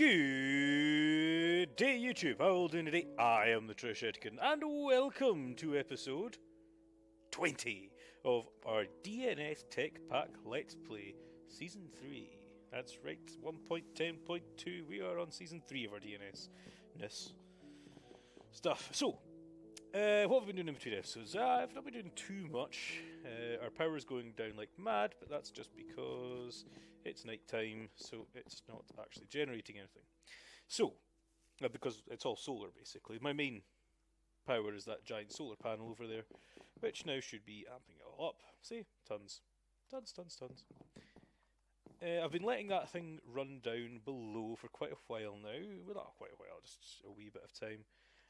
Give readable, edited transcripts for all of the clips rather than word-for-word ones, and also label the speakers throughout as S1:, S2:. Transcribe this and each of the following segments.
S1: Good day, YouTube. How are you doing today? I am the Trish Etkin, and welcome to episode 20 of our DNS Techpack Let's Play Season 3. That's right, 1.10.2. We are on Season 3 of our DNS-ness stuff. So, what have we been doing in between episodes? I've not been doing too much. Our power's going down like mad, but that's just because it's night time, so it's not actually generating anything. So, because it's all solar basically. My main power is that giant solar panel over there, which now should be amping it all up. See? Tons. Tons. I've been letting that thing run down below for quite a while now. Well, not quite a while, just a wee bit of time.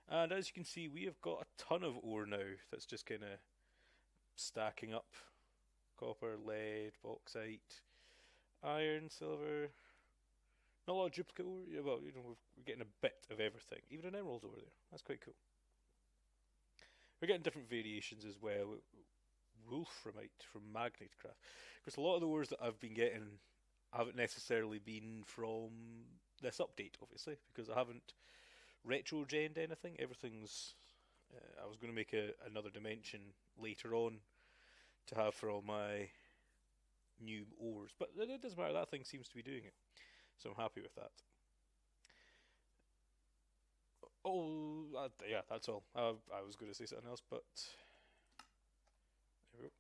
S1: And as you can see, we have got a ton of ore now that's just kind of stacking up. Copper, lead, bauxite, iron, silver. Not a lot of duplicate ore. Yeah, well, we're getting a bit of everything. Even an emerald over there. That's quite cool. We're getting different variations as well. Wolframite from Magnetcraft. Because a lot of the ores that I've been getting haven't necessarily been from this update, obviously, because I haven't retro-genned anything. Everything's... I was going to make another dimension later on to have for all my new ores, but it doesn't matter, that thing seems to be doing it, so I'm happy with that. Yeah, that's all. I was going to say something else, but there we go.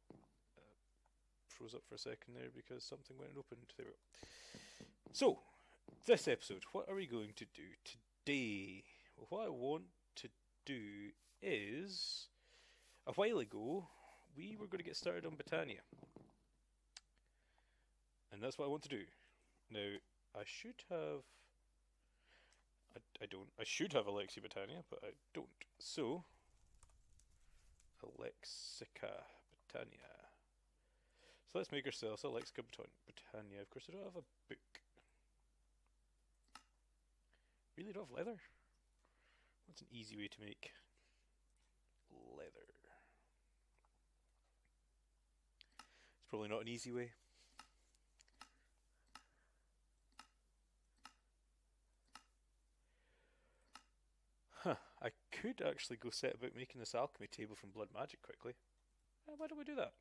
S1: Froze up for a second there because something went and opened. There we go. So, this episode, what are we going to do today? Well, what I want to do is, a while ago, we were going to get started on Britannia. And that's what I want to do. Now, I should have... I don't. I should have Alexia Britannia, but I don't. So, Alexica Britannia. So let's make ourselves Alexica Britannia. Of course, I don't have a book. Really don't have leather? What's an easy way to make leather? It's probably not an easy way. I could actually go set about making this alchemy table from blood magic quickly. Why don't we do that?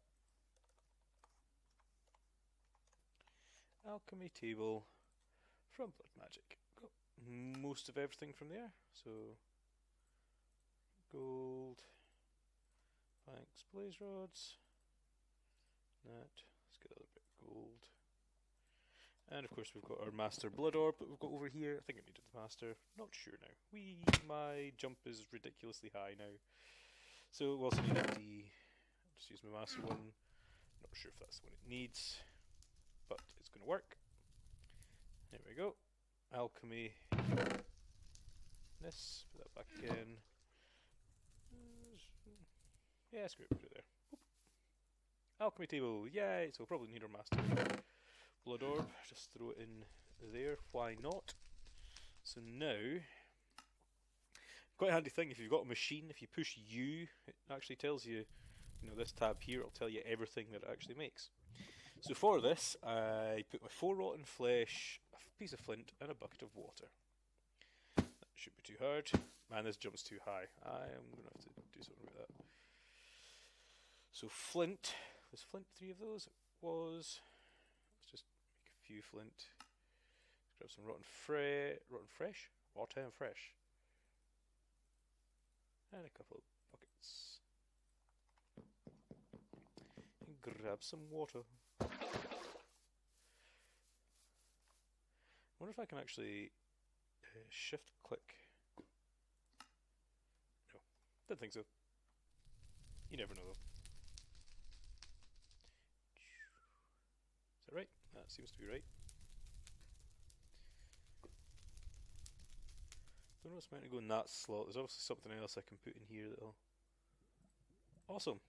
S1: Alchemy table from blood magic. Got most of everything from there. So, gold, planks, blaze rods, that. Let's get a little bit of gold. And of course we've got our master blood orb that we've got over here. I think I needed the master. Not sure now. My jump is ridiculously high now. So we also need the... I'll just use my master one. Not sure if that's the one it needs, but it's going to work. There we go. Alchemy. This. Put that back again. Yeah, screw it. Put it there. Oop. Alchemy table. Yay! So we'll probably need our master blood orb. Just throw it in there. Why not? So now, quite a handy thing if you've got a machine. If you push U, it actually tells you, this tab here. It'll tell you everything that it actually makes. So for this, I put my 4 rotten flesh, a piece of flint, and a bucket of water. That shouldn't be too hard. Man, this jump's too high. I am going to have to do something about that. So flint. Was flint 3 of those? It was. Let's just make a few flint. Let's grab some rotten fresh. And a couple of buckets. And grab some water. I wonder if I can actually shift click. No, don't think so. You never know though. Is that right? That seems to be right. Don't know what's meant to go in that slot. There's obviously something else I can put in here that'll... Awesome!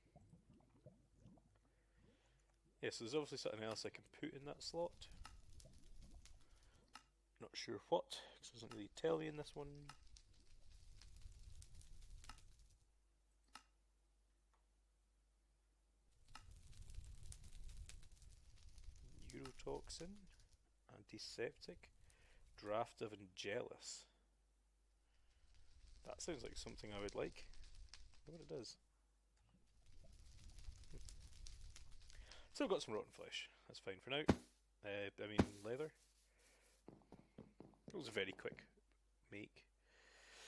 S1: Yes, so there's obviously something else I can put in that slot. Not sure what, because it doesn't really tell me in this one. Neurotoxin, antiseptic, Draft of Angelus. That sounds like something I would like. I wonder what it does. So I've got some rotten flesh. That's fine for now. I mean leather. It was a very quick make.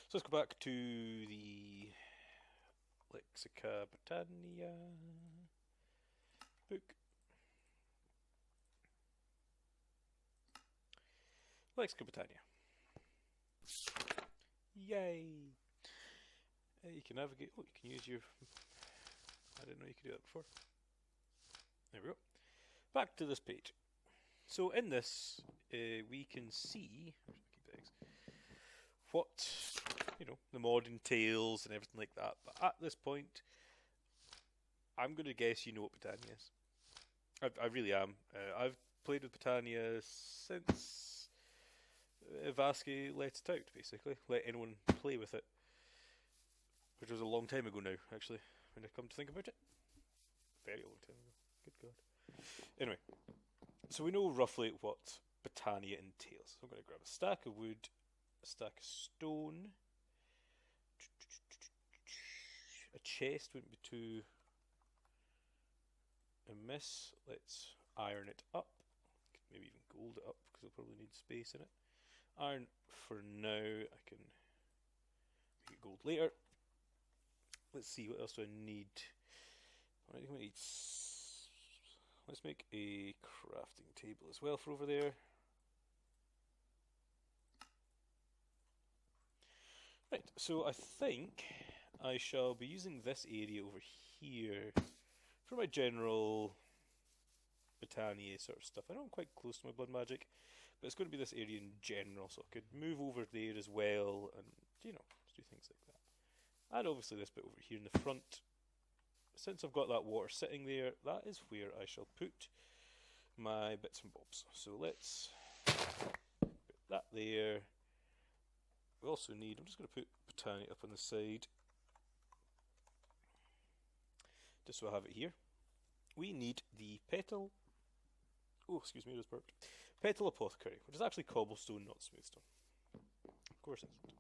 S1: So let's go back to the Lexica Britannia book. Lexica Britannia. Yay! You can navigate. Oh, you can use your. I didn't know you could do that before. There we go. Back to this page. So in this, we can see what, you know, the mod entails and everything like that. But at this point, I'm going to guess you know what Britannia is. I really am. I've played with Britannia since Vasky let it out, basically. Let anyone play with it. Which was a long time ago now, actually, when I come to think about it. Very long time ago. Good God. Anyway, so we know roughly what Britannia entails. So I'm going to grab a stack of wood, a stack of stone. A chest wouldn't be too amiss. Let's iron it up. Maybe even gold it up, because I'll probably need space in it. Iron for now. I can make it gold later. Let's see, what else do I need? I think we need. Let's make a crafting table as well for over there. Right, so I think I shall be using this area over here for my general Britannia sort of stuff. I know I'm quite close to my blood magic, but it's going to be this area in general, so I could move over there as well and, you know, do things like that. And obviously this bit over here in the front. Since I've got that water sitting there, that is where I shall put my bits and bobs. So let's put that there. We also need, I'm just going to put Britannia up on the side, just so I have it here. We need the petal, oh excuse me, it was burped. Petal Apothecary, which is actually cobblestone, not smooth stone. Of course it isn't.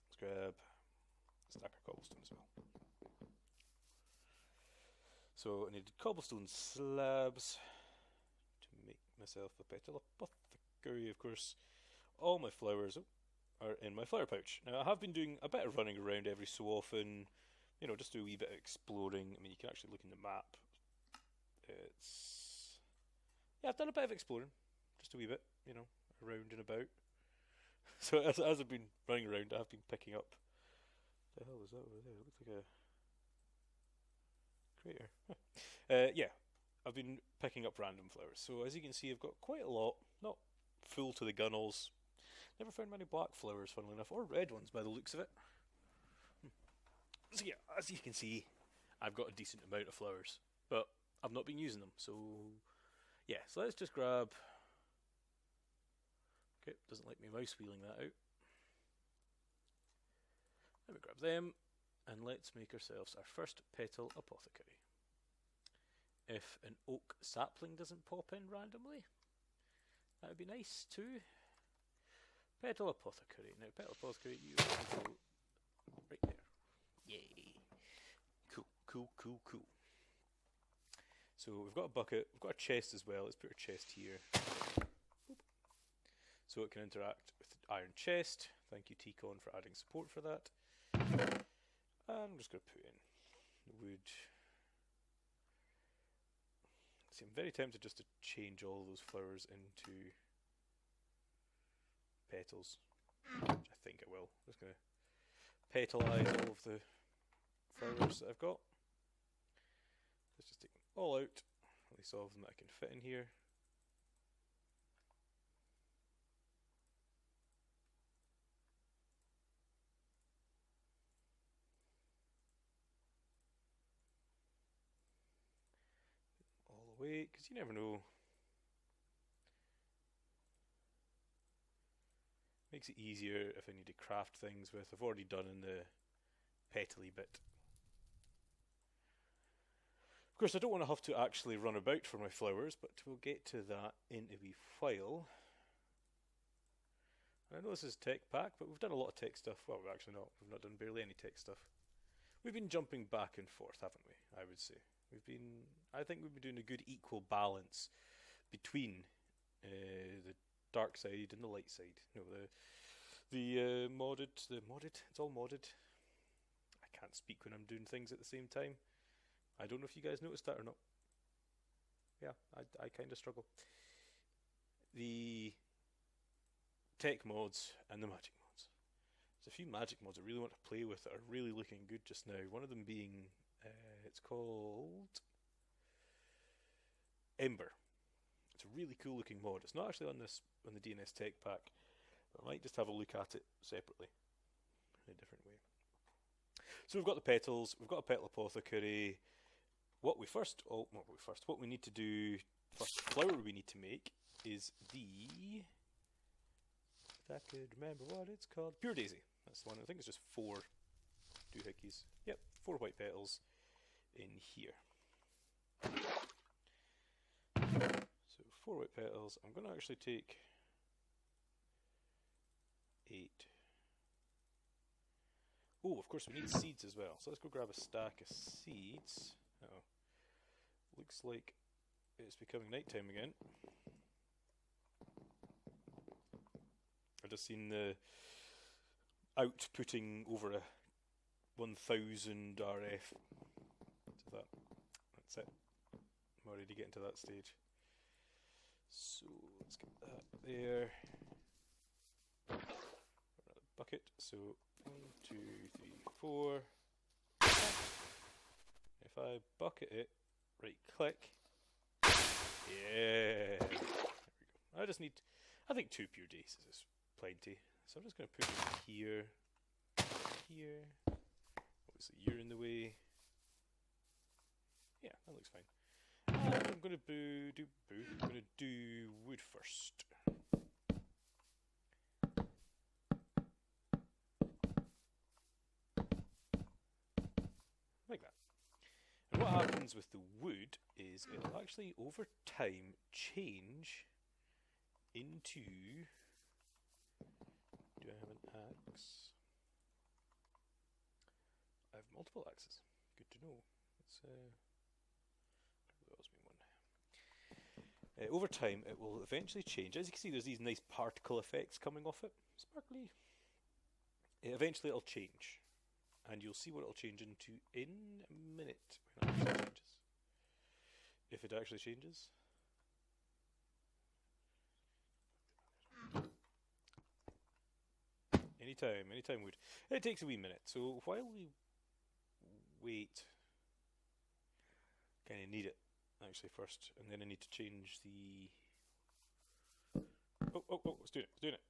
S1: Let's grab a stack of cobblestone as well. So I needed cobblestone slabs to make myself a petal apothecary. Of course, all my flowers are in my flower pouch. Now I have been doing a bit of running around every so often, you know, just do a wee bit of exploring. I mean, you can actually look in the map. Yeah, I've done a bit of exploring, just a wee bit, you know, around and about. So as I've been running around, I've been picking up. What the hell was that over there? It looks like a crater. Yeah, I've been picking up random flowers. So as you can see, I've got quite a lot, not full to the gunnels. Never found many black flowers, funnily enough, or red ones by the looks of it. So yeah, as you can see, I've got a decent amount of flowers, but I've not been using them. So yeah, so let's just grab. Okay, doesn't like my mouse wheeling that out. Let me grab them, and let's make ourselves our first petal apothecary. If an oak sapling doesn't pop in randomly, that would be nice too. Petal apothecary. Now, petal apothecary, you can go right there. Yay! Cool, cool, cool, cool. So we've got a bucket, we've got a chest as well. Let's put our chest here. So it can interact with the iron chest. Thank you, T-Con, for adding support for that. And I'm just going to put in the wood. See, I'm very tempted just to change all those flowers into petals, which I think I will. I'm just going to petalize all of the flowers that I've got. Let's just take them all out, at least all of them that I can fit in here. All the way, because you never know. Makes it easier if I need to craft things with. I've already done in the petally bit. Of course, I don't want to have to actually run about for my flowers, but we'll get to that in a wee while. I know this is Techpack, but we've done a lot of tech stuff. Well, we've actually not. We've not done barely any tech stuff. We've been jumping back and forth, haven't we? I would say. I think we've been doing a good equal balance between the dark side and the light side. No, the modded. It's all modded. I can't speak when I'm doing things at the same time. I don't know if you guys noticed that or not. Yeah, I kind of struggle. The tech mods and the magic mods. There's a few magic mods I really want to play with that are really looking good just now. One of them being, it's called Ember. It's a really cool looking mod. It's not actually on the DNS Techpack, but I might just have a look at it separately in a different way. So we've got the petals, we've got a petal apothecary. What we need to do, first flower we need to make is if I could remember what it's called, Pure Daisy. That's the one. I think it's just 4 doohickeys. Yep, 4 white petals in here. So 4 white petals. I'm going to actually take 8. Oh, of course we need seeds as well. So let's go grab a stack of seeds. Uh-oh. Looks like it's becoming nighttime again. I've just seen the outputting over a 1000 RF. So that's it. I'm already getting to that stage. So let's get that there. Another bucket. So 1, 2, 3, 4. If I bucket it, right click. Yeah. There we go. I think 2 pure daisies is plenty. So I'm just going to put it here. Here. Obviously you're in the way. Yeah, that looks fine. And I'm going to do wood first. Like that. And what happens with the wood is it'll actually over time change into... Do I have an axe? I have multiple axes. Good to know. Let's over time it will eventually change. As you can see, there's these nice particle effects coming off it. Sparkly. Eventually it'll change. And you'll see what it'll change into in a minute when it actually changes. If it actually changes. Anytime wood. It takes a wee minute. So while we wait, kind of need it actually first, and then I need to change the... Oh, it's doing it.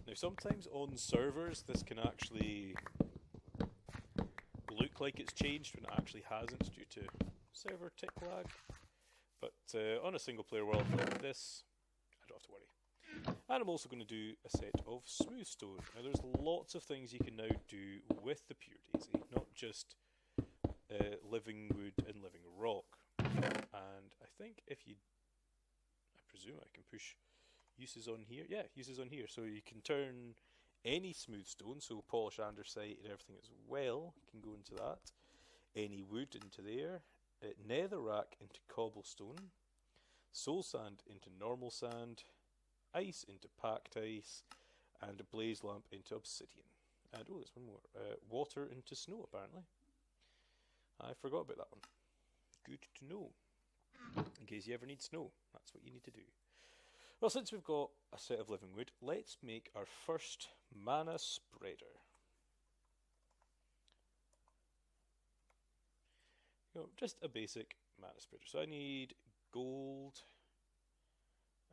S1: Now sometimes on servers this can actually look like it's changed when it actually hasn't due to server tick lag. But on a single player world like this, I don't have to worry. And I'm also going to do a set of smooth stone. Now there's lots of things you can now do with the Pure Daisy, not just living wood and living rock. And I think I presume I can push uses on here. Yeah, uses on here. So you can turn any smooth stone, so polish, andesite and everything as well, can go into that. Any wood into there. Netherrack into cobblestone, soul sand into normal sand, ice into packed ice, and a blaze lamp into obsidian. And oh, there's one more. Water into snow, apparently. I forgot about that one. Good to know. In case you ever need snow, that's what you need to do. Well, since we've got a set of living wood, let's make our first mana spreader. Just a basic mana spreader. So I need gold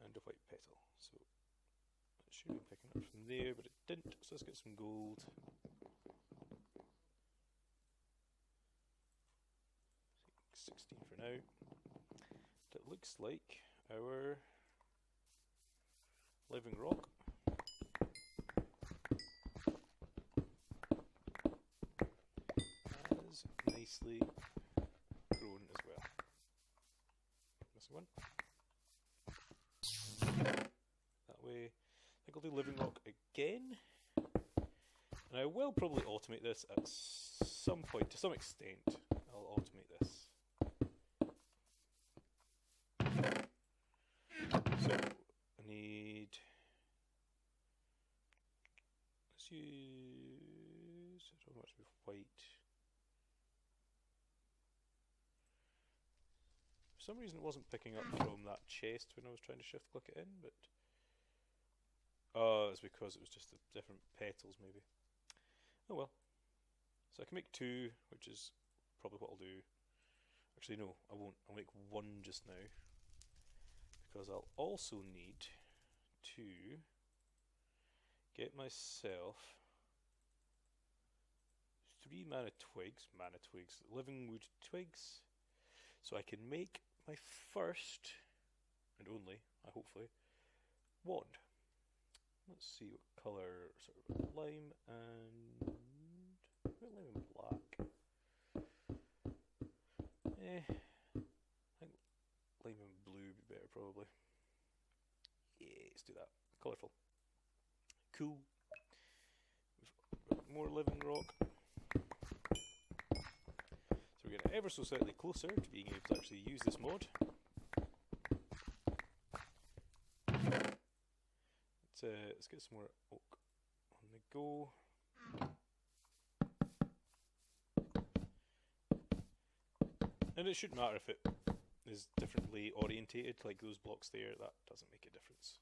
S1: and a white petal. So it should be picking up from there, but it didn't. So let's get some gold. 16 for now. It looks like our living rock. Has nicely grown as well. one. That way. I think I'll do living rock again. And I will probably automate this at some point, to some extent. I'll automate this. So, I need... let's use... I don't know much with white. For some reason it wasn't picking up from that chest when I was trying to shift click it in, but... oh, it's because it was just the different petals, maybe. Oh well. So I can make 2, which is probably what I'll do. Actually, no, I won't. I'll make 1 just now. Because I'll also need to get myself 3 mana twigs, living wood twigs, so I can make my first, and only, hopefully, wand. Let's see what colour, sort of lime and black. I think lime and blue would be better probably. Yeah, let's do that. Colourful. Cool. We've got more living rock. So we're getting ever so slightly closer to being able to actually use this mod. Let's get some more oak on the go. And it shouldn't matter if it is differently orientated, like those blocks there, that doesn't make a difference.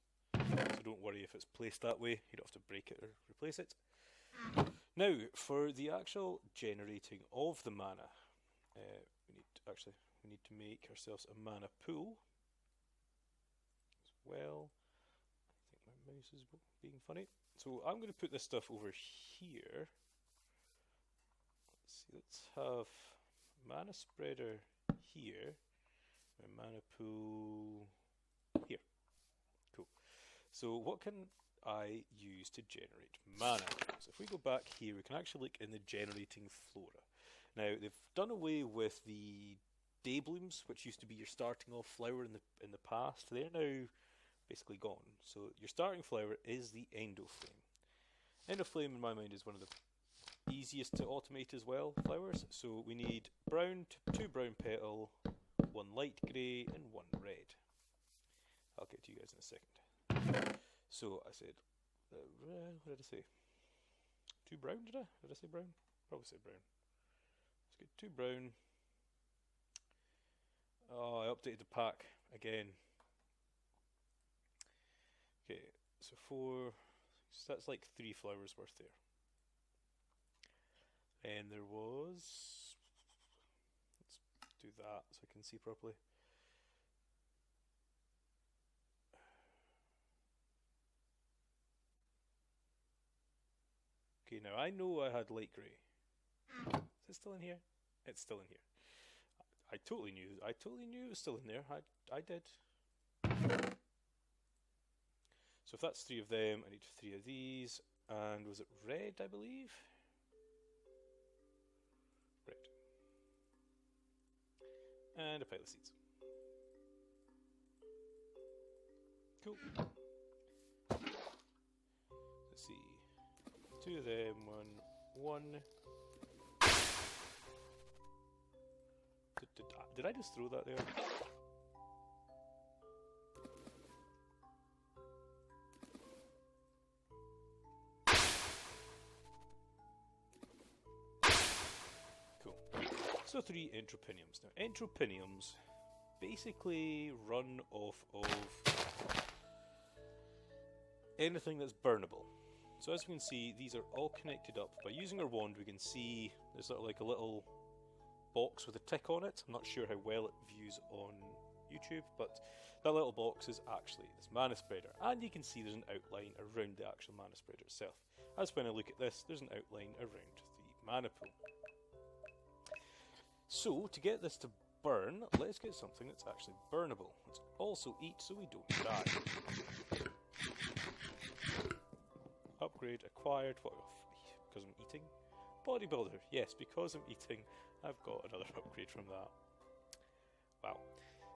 S1: So don't worry if it's placed that way, you don't have to break it or replace it. Now, for the actual generating of the mana, we need to make ourselves a mana pool as well. Mouse is being funny. So I'm going to put this stuff over here. Let's see, let's have mana spreader here, and mana pool here. Cool. So what can I use to generate mana? So if we go back here, we can actually look in the generating flora. Now they've done away with the day blooms, which used to be your starting off flower in the past. They're now basically gone. So your starting flower is the endoflame. Endoflame in my mind is one of the easiest to automate as well flowers. So we need brown, 2 brown petal, 1 light grey and 1 red. I'll get to you guys in a second. So I said, what did I say? 2 brown, did I? Did I say brown? Probably say brown. Let's get 2 brown. Oh, I updated the pack again. Okay, so 4, so that's like 3 flowers worth there. And there was, let's do that so I can see properly. Okay, now I know I had light grey. Is it still in here? It's still in here. I totally knew it was still in there. I did. So if that's 3 of them, I need 3 of these. And was it red, I believe? Red. And a pile of seeds. Cool. Let's see. 2 of them, 1. Did I just throw that there? So 3 entropiniums. Now entropiniums basically run off of anything that's burnable. So as you can see, these are all connected up. By using our wand we can see there's sort of like a little box with a tick on it. I'm not sure how well it views on YouTube, but that little box is actually this mana spreader, and you can see there's an outline around the actual mana spreader itself. As when I look at this, there's an outline around the mana pool. So, to get this to burn, let's get something that's actually burnable. Let's also eat so we don't die. Upgrade acquired, what? Because I'm eating? Bodybuilder, yes, because I'm eating, I've got another upgrade from that. Wow.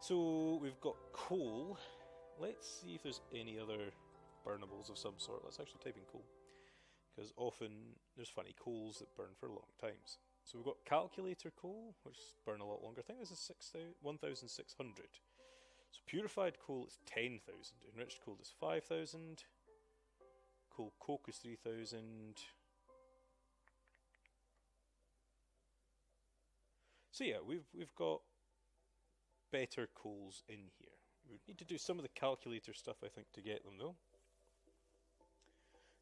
S1: So we've got coal. Let's see if there's any other burnables of some sort. Let's actually type in coal, because often there's funny coals that burn for long times. So we've got calculator coal, which burn a lot longer. I think this is 1,600. So purified coal is 10,000. Enriched coal is 5,000. Coal coke is 3,000. So yeah, we've got better coals in here. We would need to do some of the calculator stuff, I think, to get them though.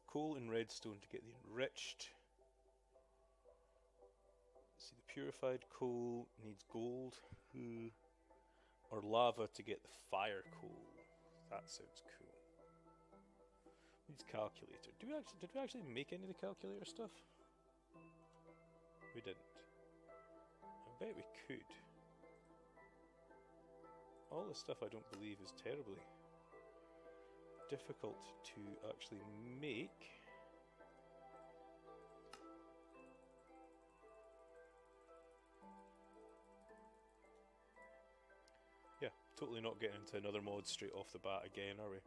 S1: Coal and redstone to get the enriched. Let's see, the purified coal needs gold. Or lava to get the fire coal. That sounds cool. Needs calculator. Did we actually make any of the calculator stuff? We didn't. I bet we could. All this stuff I don't believe is terribly difficult to actually make. Yeah, totally not getting into another mod straight off the bat again, are we?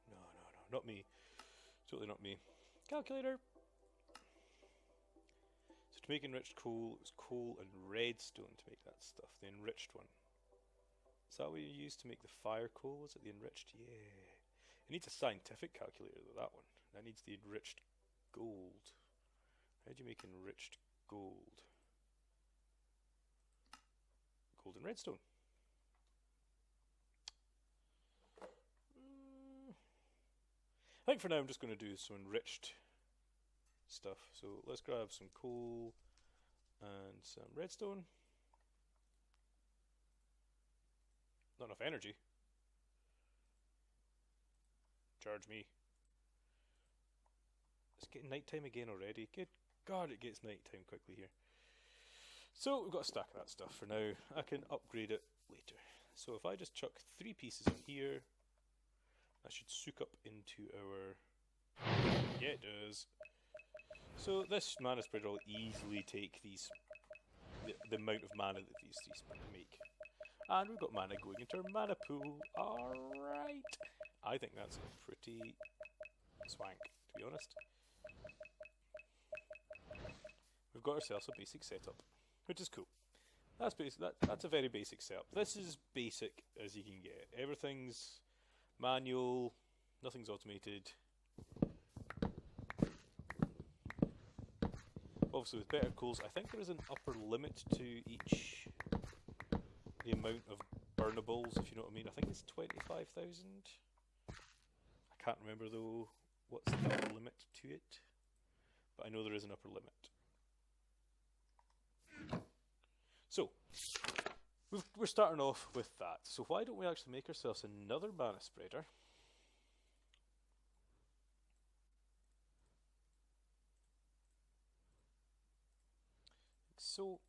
S1: No, not me. Totally not me. Calculator! So to make enriched coal, it was coal and redstone to make that stuff, the enriched one. Is that what you used to make the fire coal? Was it the enriched? Yeah. It needs a scientific calculator though, that one. That needs the enriched gold. How do you make enriched gold? Gold and redstone. I think for now I'm just going to do some enriched stuff. So let's grab some coal and some redstone. Not enough energy. Charge me. It's getting nighttime again already. Good God, it gets nighttime quickly here. So we've got a stack of that stuff for now. I can upgrade it later. So if I just chuck 3 pieces in here, that should soak up into our... Yeah, it does. So this mana spreader will easily take these, the amount of mana that these 3 make. And we've got mana going into our mana pool. Alright. I think that's pretty swank, to be honest. We've got ourselves a basic setup, which is cool. That's basic. That's a very basic setup. This is basic as you can get. Everything's manual, nothing's automated. Obviously with better coals, I think there is an upper limit to each, the amount of burnables, if you know what I mean. I think it's 25,000. I can't remember though what's the upper limit to it, but I know there is an upper limit. So, we're starting off with that. So why don't we actually make ourselves another mana spreader? So,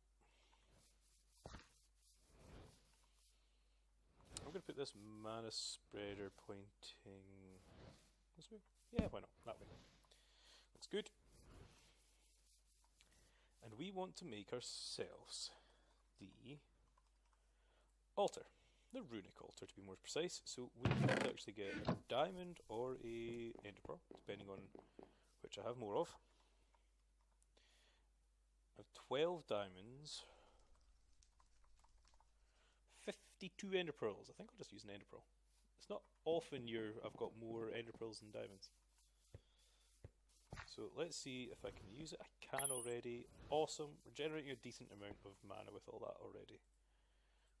S1: I'm going to put this mana spreader pointing this way. Yeah, why not? That way. Looks good. And we want to make ourselves the altar, the runic altar to be more precise. So we need to actually get a diamond or a ender pearl, depending on which I have more of. I have 12 diamonds, 52 ender pearls. I think I'll just use an ender pearl. It's not often I've got more ender pearls than diamonds. So let's see if I can use it. I can already. Awesome. We're generating a decent amount of mana with all that already,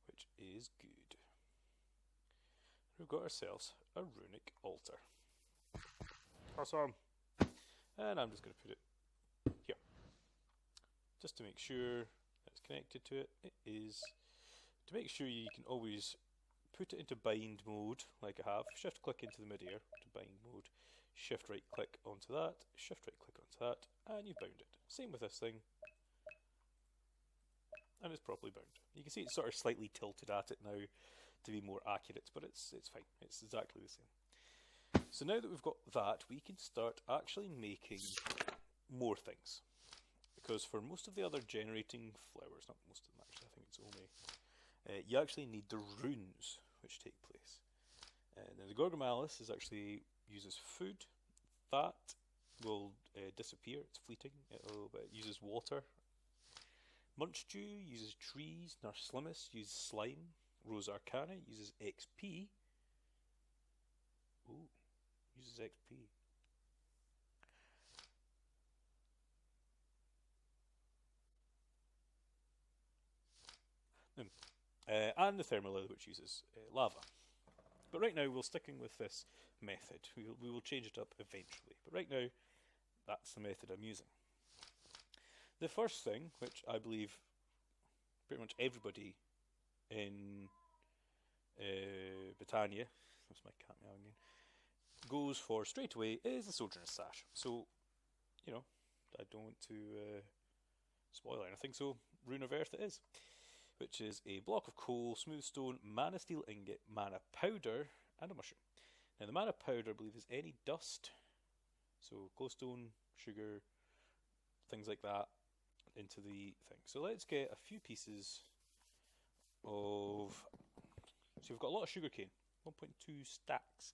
S1: which is good. We've got ourselves a runic altar. Awesome. And I'm just going to put it here, just to make sure it's connected to it. It is. To make sure you can always put it into bind mode, like I have. Shift click into the midair to bind mode. Shift right click onto that, shift right click onto that, and you've bound it. Same with this thing. And it's properly bound. You can see it's sort of slightly tilted at it now to be more accurate, but it's fine. It's exactly the same. So now that we've got that, we can start actually making more things. because for most of the other generating flowers, not most of them actually, I think it's only, you actually need the runes which take place. Now the Gorgomalis actually uses food. That will disappear, it's fleeting, it uses water. Munchdew uses trees, Nurse Slimmest uses slime, Rose Arcana uses XP. Ooh, uses XP. And the Thermalily, which uses lava. But right now we're sticking with this method. We will change it up eventually. But right now, that's the method I'm using. The first thing, which I believe pretty much everybody in Britannia, that's my cat meowing again, goes for straight away is the Sojourner's Sash. So, you know, I don't want to spoil anything, so Rune of Earth it is, which is a block of coal, smooth stone, mana steel ingot, mana powder, and a mushroom. Now the mana powder, I believe, is any dust, so glowstone, sugar, things like that, into the thing. So let's get a few pieces of... So we've got a lot of sugarcane, 1.2 stacks.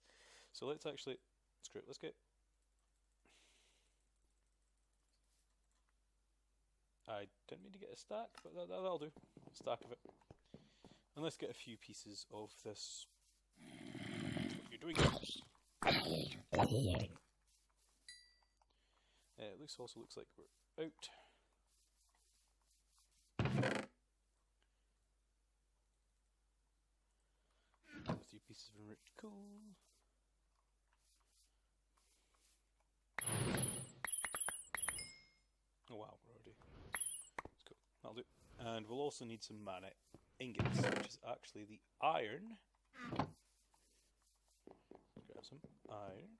S1: So let's actually... Screw it, let's get... I didn't mean to get a stack, but that'll do. A stack of it. And let's get a few pieces of this. What you're doing. It also looks like we're out. A few pieces of enriched coal. Oh wow, we're already. That's cool. That'll do. And we'll also need some mana ingots, which is actually the iron. Let's grab some iron.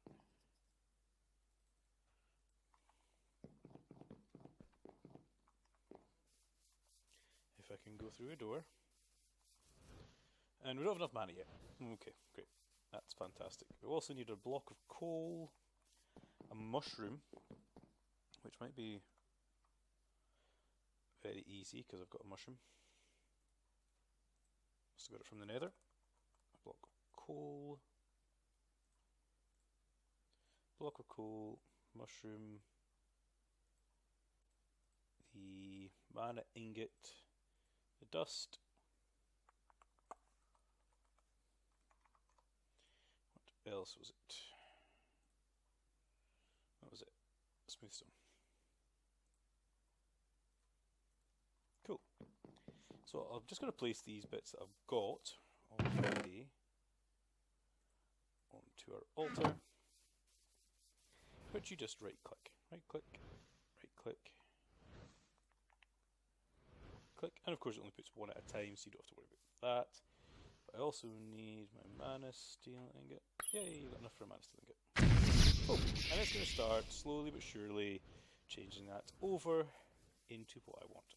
S1: If I can go through a door. And we don't have enough mana yet. Okay, great. That's fantastic. We also need a block of coal, a mushroom, which might be very easy because I've got a mushroom. Must have got it from the nether. A block of coal, mushroom, the mana ingot, the dust. What else was it? What was it? Smooth stone. Cool. So I'm just going to place these bits that I've got already onto our altar, which you just right click, click, and of course it only puts one at a time, so you don't have to worry about that. But I also need my mana steel ingot. Yay, you got enough for a mana steel ingot. Cool. And it's going to start slowly but surely changing that over into what I want.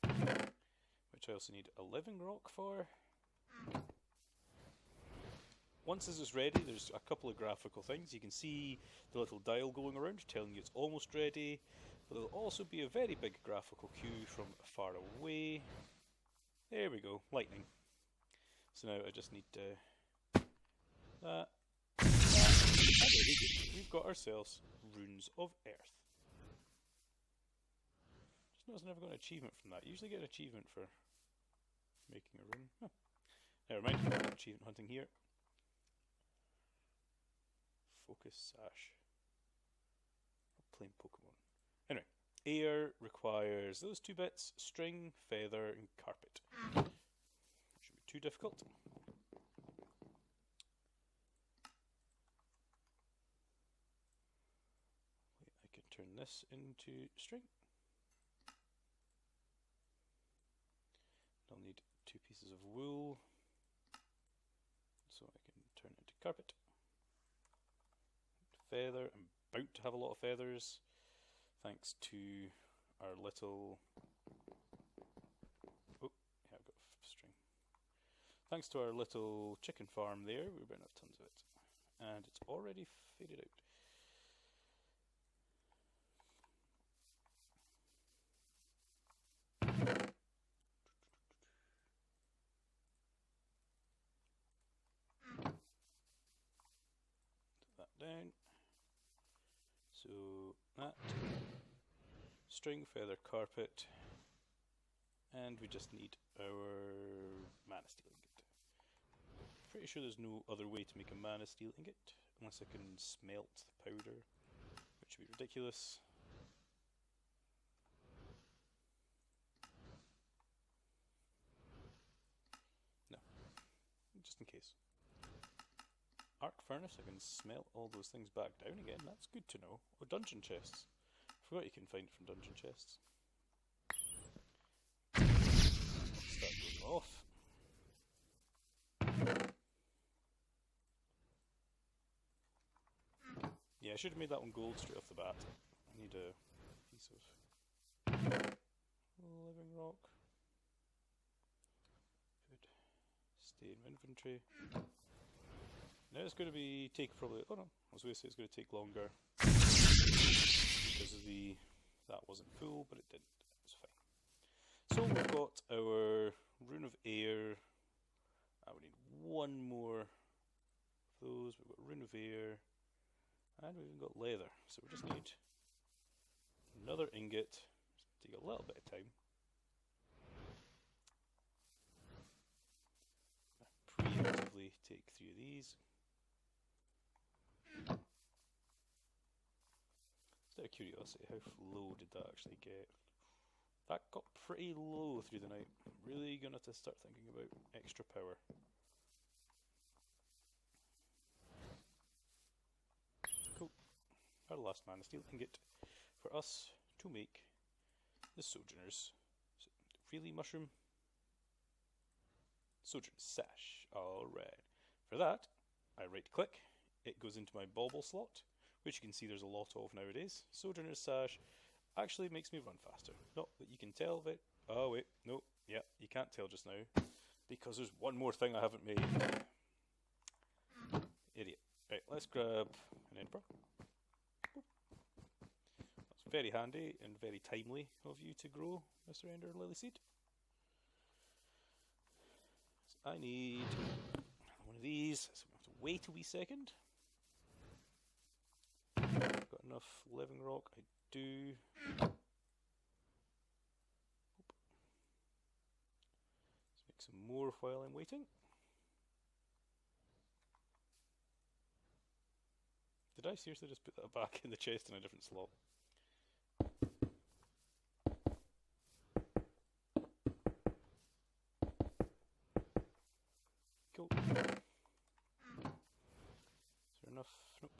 S1: Which I also need a living rock for. Once this is ready, there's a couple of graphical things. You can see the little dial going around telling you it's almost ready, but there'll also be a very big graphical cue from far away. There we go, lightning. So now I just need that. And there we go. We've got ourselves Runes of Earth. Just noticed I never got an achievement from that. You usually get an achievement for making a rune. Huh. Never mind, achievement hunting here. Focus sash. Plain Pokemon. Anyway, air requires those two bits: string, feather, and carpet. Shouldn't be too difficult. I can turn this into string. I'll need 2 pieces of wool, so I can turn it into carpet. Feather. I'm about to have a lot of feathers, thanks to our little... Oh, yeah, I've got string. Thanks to our little chicken farm there, we're about to have tons of it. And it's already faded out. down. So that, string, feather, carpet, and we just need our mana steel ingot. Pretty sure there's no other way to make a mana steel ingot unless I can smelt the powder, which would be ridiculous. No, just in case. Arc furnace, I can smelt all those things back down again. That's good to know. Or dungeon chests. Forgot you can find it from dungeon chests. Start going off. Yeah, I should have made that one gold straight off the bat. I need a piece of living rock. Good. Stay in inventory. Now it's going to be probably. Oh no, I was going to say it's going to take longer because of that wasn't full, but it didn't. It's fine. So we've got our rune of air. We need one more of those. We've got rune of air, and we've even got leather. So we just need another ingot. Take a little bit of time. Preemptively take 3 of these. Just out of curiosity, how low did that actually get? That got pretty low through the night. Really gonna have to start thinking about extra power. Cool. Our last mana steel ingot for us to make the Sojourner's Freely Mushroom Sojourner's Sash. Alright. For that, I right click, it goes into my bauble slot, which you can see there's a lot of nowadays. Sojourner's Sash actually makes me run faster. Not that you can tell of it. Oh wait, no, yeah, you can't tell just now, because there's one more thing I haven't made. Idiot. Right, let's grab an Emperor. That's very handy and very timely of you to grow, Mr. Ender Lily Seed. So I need one of these, so we have to wait a wee second. Got enough living rock, I do. Let's make some more while I'm waiting. Did I seriously just put that back in the chest in a different slot? Cool. Is there enough? Nope.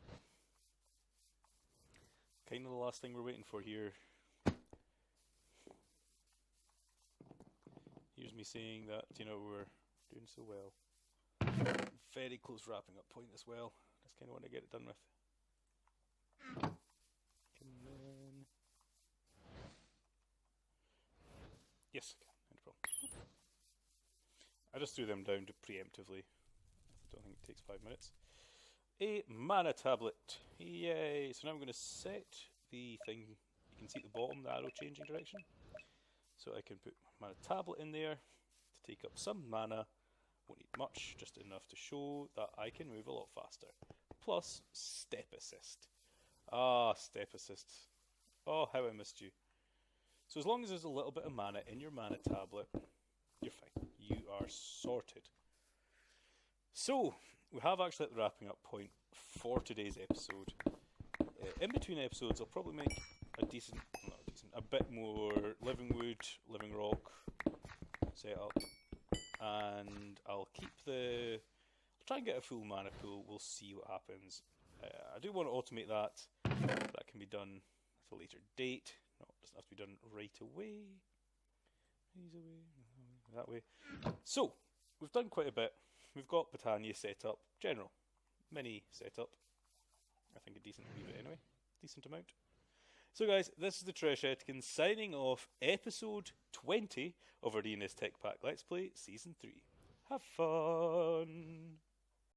S1: Kind of the last thing we're waiting for here. Here's me saying that, you know, we're doing so well. Very close wrapping up point as well. Just kind of want to get it done with. Come on. Yes, no problem. I just threw them down to preemptively. I don't think it takes 5 minutes. A mana tablet. Yay! So now I'm going to set the thing. You can see at the bottom the arrow changing direction. So I can put mana tablet in there to take up some mana. Won't need much, just enough to show that I can move a lot faster. Plus step assist. Ah, step assist. Oh, how I missed you. So as long as there's a little bit of mana in your mana tablet, you're fine. You are sorted. So, we have actually at the wrapping up point for today's episode. In between episodes, I'll probably make a bit more living wood, living rock setup, and I'll try and get a full mana pool. We'll see what happens. I do want to automate that. That can be done at a later date. No, it doesn't have to be done right away. That way. So, we've done quite a bit. We've got Botania set up. General. Mini setup. I think a decent leave it anyway. Decent amount. So guys, this is the Treasure Etkin signing off episode 20 of our Dns Techpack Let's Play Season 3. Have fun!